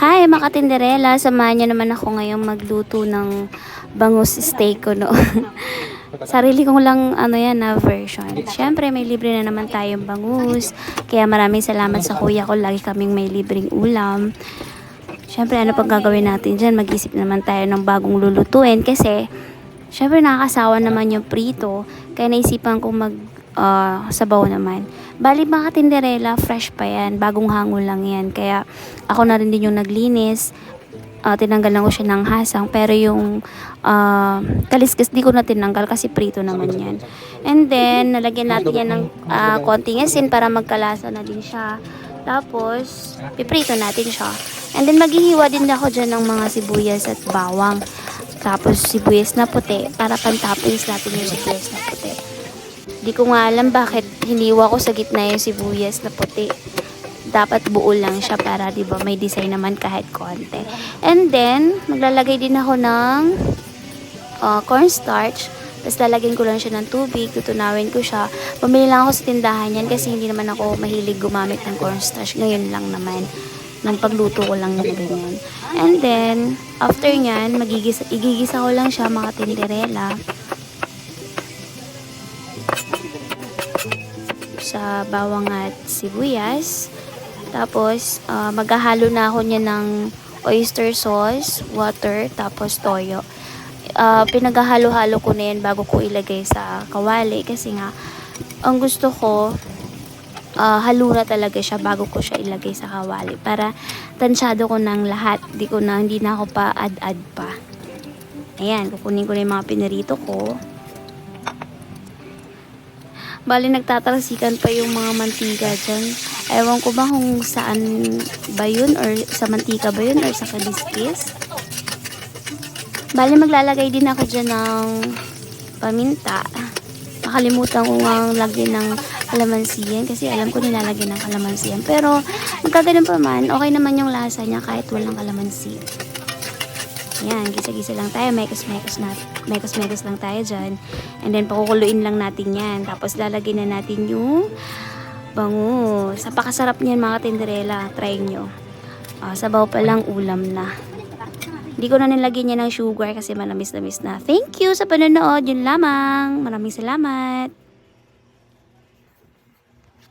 Hi mga katinderela, samahan niyo naman ako ngayong magluto ng bangus steak ko no. Sarili kong lang yan na version. Siyempre may libre na naman tayong bangus. Kaya maraming salamat sa kuya ko, lagi kaming may libreng ulam. Siyempre ano pang gagawin natin dyan? Mag-isip naman tayo ng bagong lulutuin kasi siyempre nakakasawa naman yung prito. Kaya naisipan kong sabaw naman. Bali mga katinderela, fresh pa yan. Bagong hango lang yan. Kaya ako na rin din yung naglinis. Tinanggal lang ko siya ng hasang. Pero yung kaliskis di ko na tinanggal kasi prito naman yan. And then, nalagyan natin yan ng konting asin para magkalasa na din siya. Tapos, piprito natin siya. And then, maghihiwa din ako dyan ng mga sibuyas at bawang. Tapos, sibuyas na puti para pantapins natin yung sibuyas na puti. Di ko nga alam bakit hiniwa ko sa gitna yung sibuyas na puti. Dapat buo lang siya para 'di ba may design naman kahit konti. And then maglalagay din ako ng cornstarch. Tapos lalagyan ko lang siya ng tubig, tutunawin ko siya. Bumili lang ako sa tindahan yan kasi hindi naman ako mahilig gumamit ng cornstarch. Ngayon lang naman. Nung pagluto ko lang yung ganyan. And then, after nyan, igigisa ko lang siya mga tinderela. Sa bawang at sibuyas. Tapos, maghahalo na ako niya ng oyster sauce, water, tapos toyo. Pinaghahalo-halo ko na yan bago ko ilagay sa kawali. Kasi nga, ang gusto ko, halo na talaga siya bago ko siya ilagay sa kawali. Para tansyado ko ng lahat. Hindi na ako pa add pa. Ayan, kukunin ko na yung mga pinarito ko. Bali, nagtatalsikan pa yung mga mantika dyan. Ewan ko ba kung saan ba yun, or sa mantika ba yun, or sa kaliskis. Bali, maglalagay din ako dyan ng paminta. Nakalimutan ko nga lagyan ng kalamansi yan, kasi alam ko nilalagyan ng kalamansi yan. Pero, magkaganon pa man, okay naman yung lasa niya kahit walang kalamansi. Yan, gisa-gisa lang tayo, mekos-mekos lang tayo dyan. And then, pakukuluin lang natin yan. Tapos, lalagyan na natin yung bangus. Napakasarap niyan mga tinderela. Try nyo. Sabaw pa lang, ulam na. Hindi ko na nilagyan niya ng sugar kasi manamis-namis na. Thank you sa panonood. Yun lamang. Maraming salamat.